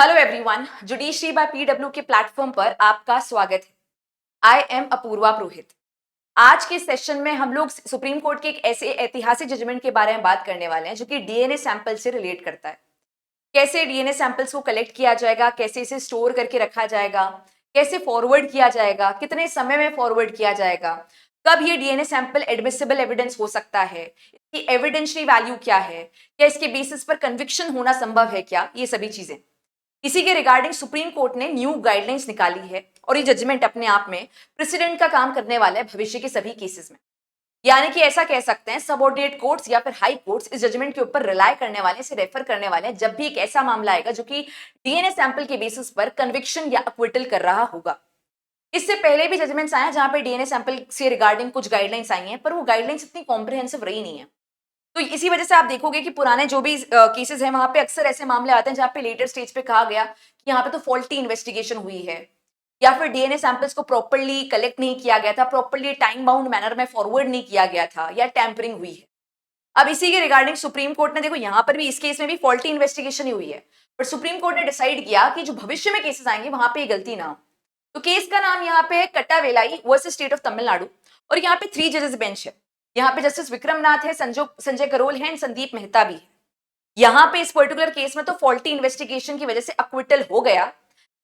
Hello everyone, judiciary by PW के platform पर आपका स्वागत है। I am Apurva Purohit. आज के सेशन में हम लोग सुप्रीम कोर्ट के एक ऐसे ऐतिहासिक जजमेंट के बारे में बात करने वाले हैं जो कि डीएनए सैंपल से रिलेट करता है। कैसे डीएनए सैंपल्स को कलेक्ट किया जाएगा, कैसे इसे स्टोर करके रखा जाएगा, कैसे फॉरवर्ड किया जाएगा, कितने समय में फॉरवर्ड किया जाएगा, कब ये डीएनए सैंपल एडमिसिबल एविडेंस हो सकता है, इसकी एविडेंशियरी वैल्यू क्या है, क्या इसके बेसिस पर कन्विक्शन होना संभव है क्या, ये सभी चीजें। इसी के रिगार्डिंग सुप्रीम कोर्ट ने न्यू गाइडलाइंस निकाली है और ये जजमेंट अपने आप में प्रेसिडेंट का काम करने वाला है भविष्य के सभी केसेस में। यानी कि ऐसा कह सकते हैं सबऑर्डिनेट कोर्ट्स या फिर हाई कोर्ट्स इस जजमेंट के ऊपर रिलाय करने वाले, इसे रेफर करने वाले हैं जब भी एक ऐसा मामला आएगा जो कि डीएनए सैंपल के बेसिस पर कन्विक्शन या अक्विटल कर रहा होगा। इससे पहले भी जजमेंट्स आए हैं जहां पे डीएनए सैंपल से रिगार्डिंग कुछ गाइडलाइंस आई हैं, पर वो गाइडलाइंस इतनी कॉम्प्रिहेंसिव रही नहीं है। तो इसी वजह से आप देखोगे कि पुराने जो भी केसेस हैं वहां पे अक्सर ऐसे मामले आते हैं जहां पे लेटर स्टेज पे कहा गया कि यहाँ पे तो फॉल्टी इन्वेस्टिगेशन हुई है, या फिर डीएनए सैंपल्स को प्रॉपर्ली कलेक्ट नहीं किया गया था, प्रॉपर्ली टाइम बाउंड मैनर में फॉरवर्ड नहीं किया गया था, या टैंपरिंग हुई है। अब इसी के रिगार्डिंग सुप्रीम कोर्ट ने, देखो यहाँ पर भी इस केस में भी फॉल्टी इन्वेस्टिगेशन ही हुई है, पर सुप्रीम कोर्ट ने डिसाइड किया कि जो भविष्य में केसेस आएंगे वहां पे गलती ना हो। तो केस का नाम यहाँ पे है कट्टावेलाई वर्सेस स्टेट ऑफ तमिलनाडु, और यहाँ पे 3 जजेस बेंच है। यहाँ पे जस्टिस विक्रम नाथ है, संजय करोल है एंड संदीप मेहता भी है। यहाँ पे इस पर्टिकुलर केस में तो फॉल्टी इन्वेस्टिगेशन की वजह से अक्विटल हो गया,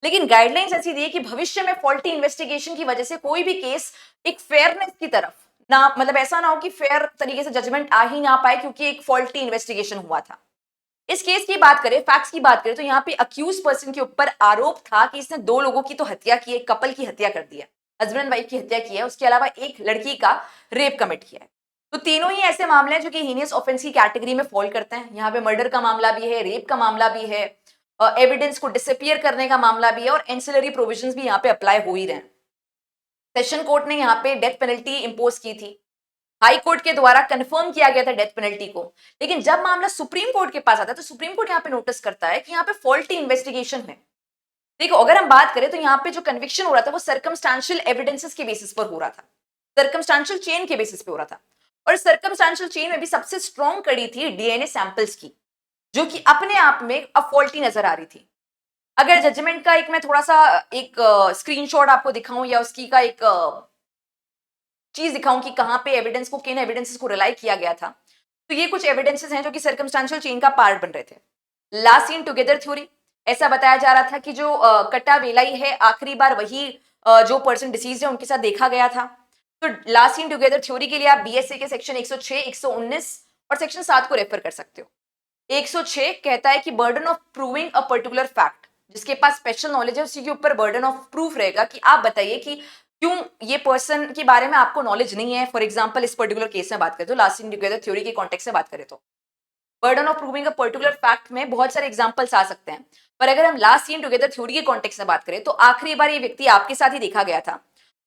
लेकिन गाइडलाइंस ऐसी दी है कि भविष्य में फॉल्टी इन्वेस्टिगेशन की वजह से कोई भी केस एक फेयरनेस की तरफ ना, मतलब ऐसा ना हो कि फेयर तरीके से जजमेंट आ ही ना पाए क्योंकि एक फॉल्टी इन्वेस्टिगेशन हुआ था। इस केस की बात करें, फैक्ट्स की बात करें, तो यहाँ पे अक्यूज पर्सन के ऊपर आरोप था कि इसने 2 लोगों की तो हत्या की है, एक कपल की हत्या कर दी है, हस्बैंड एंड वाइफ की हत्या की है, उसके अलावा एक लड़की का रेप कमिट किया है। तो तीनों ही ऐसे मामले हैं जो कि हीनियस ऑफेंस की कैटेगरी में फॉल करते हैं। यहाँ पे मर्डर का मामला भी है, रेप का मामला भी है, एविडेंस को डिसअपियर करने का मामला भी है, और एंसिलरी प्रोविजंस भी यहाँ पे अप्लाई हो ही रहे हैं। सेशन कोर्ट ने यहाँ पे डेथ पेनल्टी इंपोज की थी, हाई कोर्ट के द्वारा कंफर्म किया गया था डेथ पेनल्टी को, लेकिन जब मामला सुप्रीम कोर्ट के पास आता है तो सुप्रीम कोर्ट यहाँ पे नोटिस करता है कि यहाँ पे फॉल्टी इन्वेस्टिगेशन है। देखो, अगर हम बात करें तो यहाँ पे जो कन्विक्शन हो रहा था वो सर्कमस्टांशियल एविडेंसेस के बेसिस पर हो रहा था, सर्कमस्टांशियल चेन के बेसिस पे हो रहा था, और सर्कमस्टांशियल चेन में भी सबसे स्ट्रॉन्ग कड़ी थी डीएनए सैंपल्स की, जो कि अपने आप में अब फॉल्टी नजर आ रही थी। अगर जजमेंट का एक मैं थोड़ा सा एक स्क्रीनशॉट आपको दिखाऊं या उसकी का एक चीज दिखाऊं कि कहां पे एविडेंस को, किन एविडेंसेस को रिलाई किया गया था, तो ये कुछ एविडेंसेस हैं जो कि सर्कमस्टांशियल चेन का पार्ट बन रहे थे। लास्ट सीन टुगेदर थ्योरी, ऐसा बताया जा रहा था कि जो कट्टावेलाई है आखिरी बार वही जो पर्सन डिसीज है उनके साथ देखा गया था। तो लास्ट सीन टुगेदर थ्योरी के लिए आप बीएसए के सेक्शन 106, 119 और सेक्शन 7 को रेफर कर सकते हो। 106 कहता है कि burden of proving a particular fact, जिसके पास स्पेशल नॉलेज है उसी के ऊपर बर्डन ऑफ प्रूफ रहेगा कि आप बताइए कि क्यों ये पर्सन के बारे में आपको नॉलेज नहीं है। फॉर एग्जांपल इस पर्टिकुलर केस में बात करें तो लास्ट इन टुगेदर थ्योरी के कॉन्टेक्स्ट में बात करें तो burden of proving a particular fact में बहुत सारे एग्जांपल्स आ सकते हैं, पर अगर हम लास्ट सीन टुगेदर थ्योरी के कॉन्टेक्स्ट में बात करें तो आखिरी बार ये व्यक्ति आपके साथ ही देखा गया था,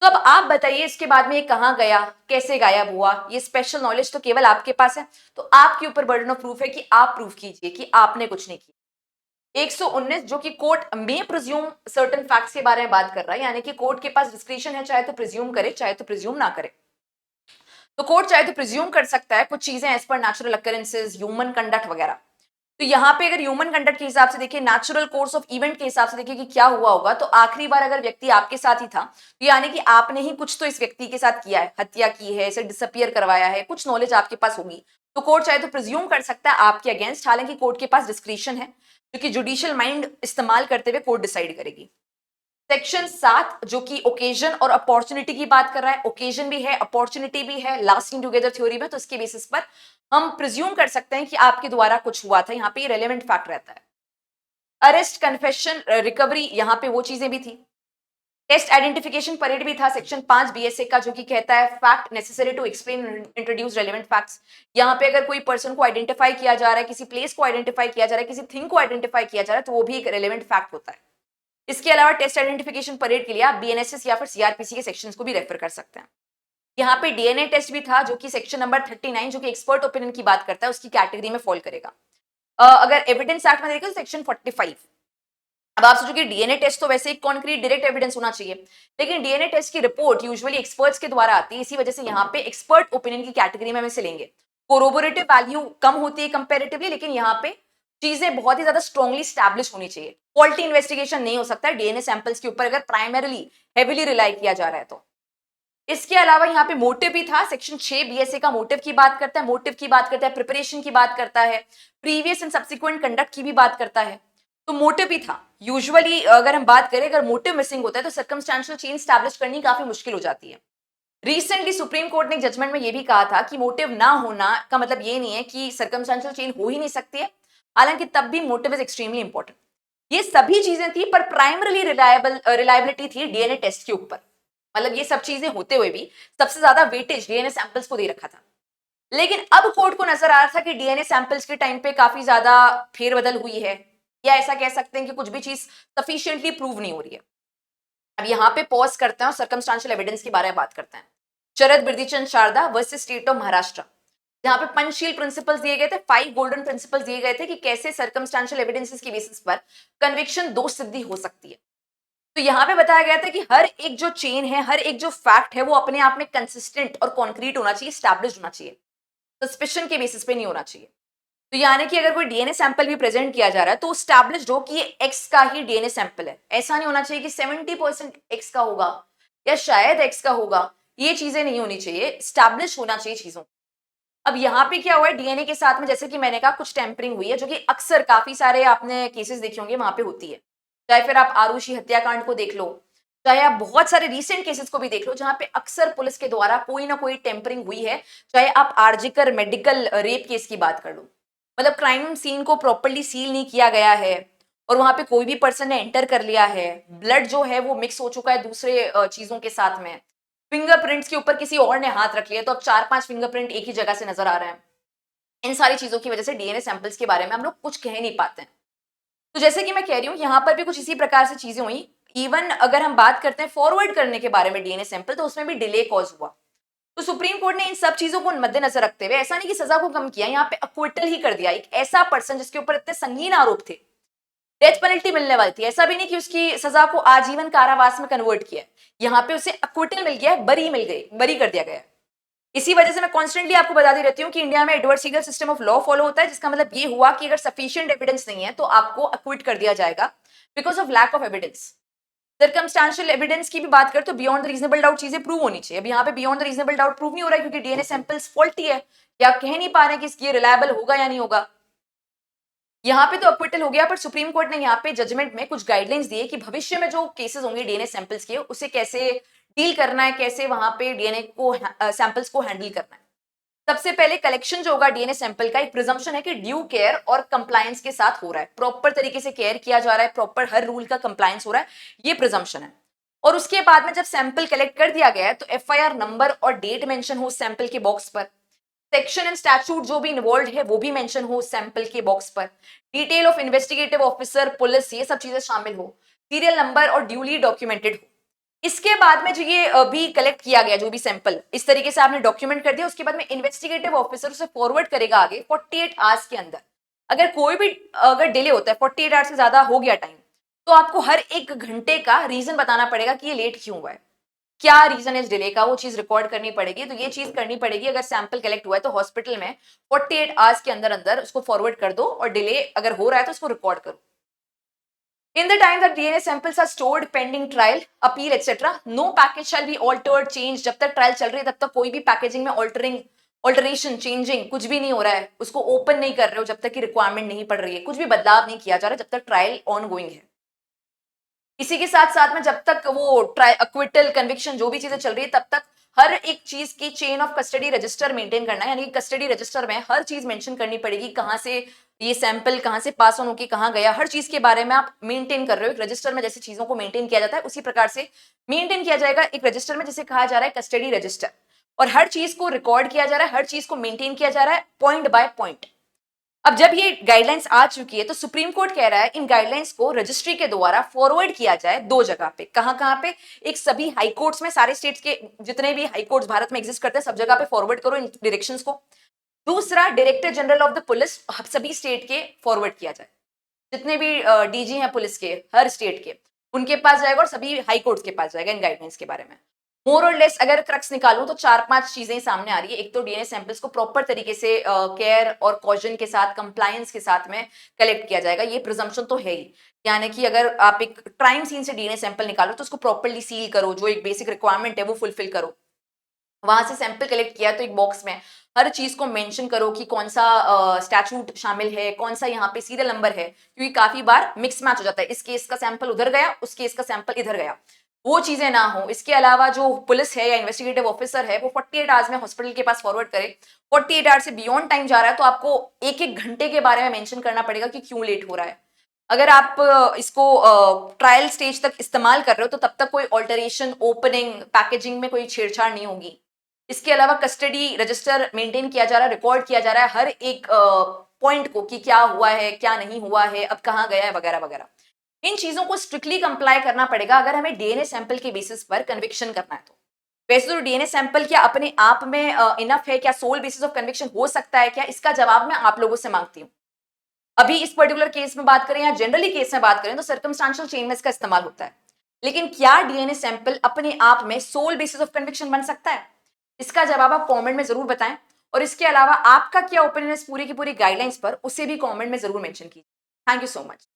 तो अब आप बताइए इसके बाद में ये कहाँ गया, कैसे गायब हुआ, ये स्पेशल नॉलेज तो केवल आपके पास है, तो आपके ऊपर बर्डन ऑफ प्रूफ है कि आप प्रूफ कीजिए कि आपने कुछ नहीं किया। 119 जो कि कोर्ट में प्रिज्यूम सर्टेन फैक्ट्स के बारे में बात कर रहा है, यानी कि कोर्ट के पास डिस्क्रिप्शन है, चाहे तो प्रिज्यूम करे चाहे तो प्रिज्यूम ना करे। तो कोर्ट चाहे तो प्रिज्यूम कर सकता है कुछ चीजें as per natural occurrences, human conduct वगैरह। तो यहाँ पे अगर ह्यूमन कंडक्ट के हिसाब से देखिए, नेचुरल कोर्स ऑफ इवेंट के हिसाब से देखिए कि क्या हुआ होगा, तो आखिरी बार अगर व्यक्ति आपके साथ ही था तो यानी कि आपने ही कुछ तो इस व्यक्ति के साथ किया है, हत्या की है, इसे डिसअपियर करवाया है, कुछ नॉलेज आपके पास होगी। तो कोर्ट चाहे तो प्रिज्यूम कर सकता है आपके अगेंस्ट, हालांकि कोर्ट के पास डिस्क्रिशन है जो कि जुडिशियल माइंड इस्तेमाल करते हुए कोर्ट डिसाइड करेगी। सेक्शन 7 जो कि ओकेजन और अपॉर्चुनिटी की बात कर रहा है, ओकेजन भी है, अपॉर्चुनिटी भी है लास्ट इन टुगेदर थ्योरी में, तो इसके बेसिस पर हम प्रिज्यूम कर सकते हैं कि आपके द्वारा कुछ हुआ था। यहाँ पे रेलेवेंट फैक्ट रहता है। अरेस्ट, कन्फेशन, रिकवरी, यहाँ पे वो चीजें भी थी। टेस्ट आइडेंटिफिकेशन परेड भी था, सेक्शन 5 बीएसए का, जो कि कहता है fact necessary to explain introduce relevant facts. यहाँ पे अगर कोई पर्सन को आइडेंटिफाई किया जा रहा है, किसी प्लेस को आइडेंटिफाई किया जा रहा है, किसी थिंग को आइडेंटिफाई किया जा रहा है, तो वो भी एक रेलेवेंट फैक्ट होता है। इसके अलावा टेस्ट आइडेंटिफिकेशन परेड के लिए आप बीएनएसएस या फिर सीआरपीसी के सेक्शंस को भी रेफर कर सकते हैं। यहाँ पे डीएनए टेस्ट भी था जो कि सेक्शन नंबर 39 जो कि एक्सपर्ट ओपिनियन की बात करता है उसकी कैटेगरी में फॉल करेगा। अगर एविडेंस एक्ट में देखें तो सेक्शन 45। अब आप सोचो कि डीएनए टेस्ट तो वैसे एक कॉन्क्रीट डायरेक्ट एविडेंस होना चाहिए, लेकिन डीएनए टेस्ट की रिपोर्ट यूजुअली एक्सपर्ट्स के द्वारा आती है, इसी वजह से यहाँ पे एक्सपर्ट ओपिनियन की कैटेगरी में हम इसे लेंगे। कोरोबोरेटिव वैल्यू कम होती है कंपेरेटिवली, लेकिन यहाँ पे चीजें बहुत ही ज्यादा स्ट्रांगली स्टैब्लिश होनी चाहिए। क्वालिटी इन्वेस्टिगेशन नहीं हो सकता डीएनए सैंपल्स के ऊपर अगर प्राइमरीली हेविली रिलाई किया जा रहा है तो। इसके अलावा यहाँ पे मोटिव भी था, सेक्शन 6 बीएसए का मोटिव की बात करता है, मोटिव की बात करता है, प्रिपरेशन की बात करता है, प्रीवियस एंड सब्सिक्वेंट कंडक्ट की भी बात करता है। तो मोटिव भी था। यूजुअली अगर हम बात करें, अगर मोटिव मिसिंग होता है तो सर्कमस्टेंशियल चेन स्टैब्लिश करनी काफी मुश्किल हो जाती है। रिसेंटली सुप्रीम कोर्ट ने जजमेंट में यह भी कहा था कि मोटिव ना होना का मतलब ये नहीं है कि सर्कमस्टेंशियल चेन हो ही नहीं सकती है, हालांकि तब भी मोटिव इज एक्सट्रीमली इंपॉर्टेंट। ये सभी चीजें थी, पर प्राइमरली रिलायबिलिटी थी डीएनए टेस्ट के ऊपर। मतलब ये सब चीजें होते हुए भी सबसे ज्यादा वेटेज डीएनए सैंपल्स को दे रखा था। लेकिन अब कोर्ट को नजर आ रहा था कि डीएनए सैंपल्स के टाइम पे काफी ज्यादा फेरबदल हुई है, या ऐसा कह सकते हैं कि कुछ भी चीज सफिशिएंटली प्रूव नहीं हो रही है। अब यहाँ पे पॉज करते हैं और सर्कमस्टांशियल एविडेंस के बारे में बात करते हैं। Sharad Birdichand Sarda versus state of Maharashtra, जहां पे पंचशील प्रिंसिपल्स दिए गए थे, 5 गोल्डन प्रिंसिपल्स दिए गए थे कि कैसे सर्कमस्टांशियल एविडेंसेस की बेसिस पर कन्विक्शन दोष सिद्धि हो सकती है। तो यहाँ पे बताया गया था कि हर एक जो चेन है, हर एक जो फैक्ट है, वो अपने आप में कंसिस्टेंट और कॉन्क्रीट होना चाहिए, स्टैब्लिश होना चाहिए, सस्पिशन के बेसिस पे नहीं होना चाहिए। तो यानी कि अगर कोई डीएनए सैंपल भी प्रेजेंट किया जा रहा है तो स्टैब्लिश्ड हो कि ये एक्स का ही डीएनए सैंपल है। ऐसा नहीं होना चाहिए कि 70% एक्स का होगा या शायद एक्स का होगा, ये चीजें नहीं होनी चाहिए, स्टैब्लिश होना चाहिए चीजों। अब यहाँ पे क्या हुआ है, डीएनए के साथ में जैसे कि मैंने कहा कुछ टेम्परिंग हुई है, जो कि अक्सर काफी सारे आपने केसेस देखे होंगे वहां पे होती है। चाहे फिर आप आरुषि हत्याकांड को देख लो, चाहे आप बहुत सारे रीसेंट केसेस को भी देख लो, जहां पे अक्सर पुलिस के द्वारा कोई ना कोई टेम्परिंग हुई है। चाहे आप आरजीकर मेडिकल रेप केस की बात कर लो, मतलब क्राइम सीन को प्रॉपरली सील नहीं किया गया है और वहां पे कोई भी पर्सन ने एंटर कर लिया है, ब्लड जो है वो मिक्स हो चुका है दूसरे चीजों के साथ में, फिंगरप्रिंट्स के ऊपर किसी और ने हाथ रख लिया, तो अब 4-5 फिंगरप्रिंट एक ही जगह से नजर आ रहे हैं। इन सारी चीजों की वजह से डीएनए सैंपल्स के बारे में हम लोग कुछ कह नहीं पाते हैं। तो जैसे कि मैं कह रही हूँ, यहाँ पर भी कुछ इसी प्रकार से चीजें हुई। इवन अगर हम बात करते हैं फॉरवर्ड करने के बारे में डीएनए सैंपल, तो उसमें भी डिले कॉज हुआ। तो सुप्रीम कोर्ट ने इन सब चीजों को मद्देनजर रखते हुए ऐसा नहीं कि सजा को कम किया, यहाँ पे अक्विटल ही कर दिया। एक ऐसा पर्सन जिसके ऊपर इतने संगीन आरोप थे, डेथ पेनल्टी मिलने वाली थी, ऐसा भी नहीं कि उसकी सजा को आजीवन कारावास में कन्वर्ट किया, यहाँ पे उसे अक्विटल मिल गया, बरी कर दिया गया। इसी वजह से मैं कॉन्स्टेंटली आपको बताती रहती हूँ कि इंडिया में एडवर्सियल सिस्टम ऑफ लॉ फॉलो होता है, जिसका मतलब ये हुआ कि अगर सफिशिएंट एविडेंस नहीं है तो आपको अक्विट कर दिया जाएगा because of lack of evidence. Circumstantial evidence की भी बात करें तो बियॉन्ड द रीजनेबल डाउट चीजें प्रूव होनी चाहिए। अब यहाँ पे beyond the reasonable doubt prove नहीं हो रहा है, क्योंकि डीएनए सैंपल्स फॉल्टी है, या आप कह नहीं पा रहे कि ये रिलायबल होगा या नहीं होगा। यहाँ पे तो अक्विटल हो गया, पर सुप्रीम कोर्ट ने यहाँ पे जजमेंट में कुछ गाइडलाइंस दिए कि भविष्य में जो केसेस होंगे डीएनए सैंपल्स के, उसे कैसे डील करना है, कैसे वहां पे डीएनए को सैंपल्स को हैंडल करना है। सबसे पहले कलेक्शन जो होगा डीएनए सैंपल का, एक प्रिजम्पशन है कि ड्यू केयर और कंप्लायंस के साथ हो रहा है, प्रॉपर तरीके से केयर किया जा रहा है, प्रॉपर हर रूल का कंप्लायंस हो रहा है, ये प्रिजम्पशन है। और उसके बाद में जब सैंपल कलेक्ट कर दिया गया है तो एफआईआर नंबर और डेट मेंशन हो सैंपल के बॉक्स पर, सेक्शन एंड स्टैट्यूट जो भी इन्वॉल्व है वो भी मेंशन हो सैंपल के बॉक्स पर, detail of investigative officer, police, ये सब चीजें शामिल हो, सीरियल नंबर और ड्यूली डॉक्यूमेंटेड हो। इसके बाद में जो ये अभी कलेक्ट किया गया जो भी सैंपल इस तरीके से आपने डॉक्यूमेंट कर दिया, उसके बाद में इन्वेस्टिगेटिव ऑफिसर उसे फॉरवर्ड करेगा आगे 48 आवर्स के अंदर। अगर कोई भी अगर डिले होता है, 48 आवर्स से ज्यादा हो गया टाइम, तो आपको हर 1 घंटे का रीजन बताना पड़ेगा कि ये लेट क्यों हुआ है, क्या रीजन है इस डिले का, वो चीज रिकॉर्ड करनी पड़ेगी। तो ये चीज करनी पड़ेगी, अगर सैंपल कलेक्ट हुआ है तो हॉस्पिटल में 48 आवर्स के अंदर अंदर उसको फॉरवर्ड कर दो, और डिले अगर हो रहा है तो उसको रिकॉर्ड करो। In the time that DNA samples are stored pending trial, appeal, etc., no package shall be altered, changed। जब तक ट्रायल चल रही है तब तक कोई भी पैकेजिंग में ऑल्टरेशन, चेंजिंग कुछ भी नहीं हो रहा है, उसको ओपन नहीं कर रहे हो जब तक कि रिक्वायरमेंट नहीं पड़ रही है, कुछ भी बदलाव नहीं किया जा रहा जब तक ट्रायल ऑन गोइंग है। इसी के साथ साथ में जब तक वो ट्राई अक्विटल, कन्विक्शन जो भी चीजें चल रही है, तब तक हर एक चीज की chain of custody register maintain करना है। यानी कि कस्टडी रजिस्टर में हर चीज मेंशन करनी पड़ेगी, कहां से ये सैंपल कहां से पास ऑन होकर कहां गया, हर चीज के बारे में आप मेंटेन कर रहे हो। एक रजिस्टर में जैसे चीजों को मेंटेन किया जाता है, उसी प्रकार से मेंटेन किया जाएगा एक रजिस्टर में, जिसे कहा जा रहा है कस्टडी रजिस्टर। और हर चीज को रिकॉर्ड किया जा रहा है, हर चीज को मेंटेन किया जा रहा है पॉइंट बाय पॉइंट। अब जब ये गाइडलाइंस आ चुकी है तो सुप्रीम कोर्ट कह रहा है इन गाइडलाइंस को रजिस्ट्री के द्वारा फॉरवर्ड किया जाए 2 जगह पे। कहां पे? एक सभी हाई कोर्ट्स में, सारे स्टेट्स के जितने भी हाई कोर्ट्स भारत में एग्जिस्ट करते हैं सब जगह पे फॉरवर्ड करो इन डायरेक्शंस को। दूसरा, director general of the police, सभी स्टेट के फॉरवर्ड किया जाए, जितने भी डीजी हैं पुलिस के हर स्टेट के, उनके पास जाएगा और सभी हाई कोर्ट्स के पास जाएगा इन गाइडलाइंस के बारे में। मोर और लेस अगर क्रक्स निकालूं तो 4-5 चीजें सामने आ रही है। एक तो डीएनए सैंपल्स को प्रॉपर तरीके से केयर और कॉजन के साथ, कंप्लायंस के साथ में कलेक्ट किया जाएगा, ये प्रिजम्पशन तो है ही। यानी कि अगर आप एक क्राइम सीन से डीएनए सैंपल निकालो तो उसको प्रॉपरली सील करो, जो एक बेसिक रिक्वायरमेंट है वो फुलफिल करो। वहां से सैंपल कलेक्ट किया तो एक बॉक्स में हर चीज को मेंशन करो कि कौन सा स्टैचूट शामिल है, कौन सा यहाँ पे सीरियल नंबर है, क्योंकि काफी बार मिक्स मैच हो जाता है, इस केस का सैंपल उधर गया, उस केस का सैंपल इधर गया, वो चीजें ना हो। इसके अलावा जो पुलिस है या इन्वेस्टिगेटिव ऑफिसर है वो 48 आवर्स में हॉस्पिटल के पास फॉरवर्ड करे, 48 आवर्स से बियॉन्ड टाइम जा रहा है तो आपको एक एक घंटे के बारे में मेंशन करना पड़ेगा कि क्यों लेट हो रहा है। अगर आप इसको ट्रायल स्टेज तक इस्तेमाल कर रहे हो तो तब तक कोई ऑल्टरेशन, ओपनिंग, पैकेजिंग में कोई छेड़छाड़ नहीं होगी। इसके अलावा कस्टडी रजिस्टर मेंटेन किया जा रहा है, रिकॉर्ड किया जा रहा है हर एक पॉइंट को कि क्या हुआ है, क्या नहीं हुआ है, अब कहाँ गया है, वगैरह वगैरह। इन चीजों को स्ट्रिक्टली कंप्लाई करना पड़ेगा अगर हमें डीएनए सैंपल के बेसिस पर कन्विक्शन करना है तो। वैसे तो डीएनए सैंपल क्या अपने आप में इनफ है, क्या सोल बेसिस ऑफ कन्विक्शन हो सकता है क्या, इसका जवाब मैं आप लोगों से मांगती हूँ। अभी इस पर्टिकुलर केस में बात करें या जनरली केस में बात करें तो सर्कमस्टांशियल चेन में इसका इस्तेमाल होता है, लेकिन क्या डीएनए सैंपल अपने आप में सोल बेसिस ऑफ कन्विक्शन बन सकता है? इसका जवाब आप कमेंट में जरूर बताएं, और इसके अलावा आपका क्या ओपिनियन है इस पूरी की पूरी गाइडलाइंस पर, उसे भी कमेंट में जरूर मेंशन कीजिए। Thank you so much.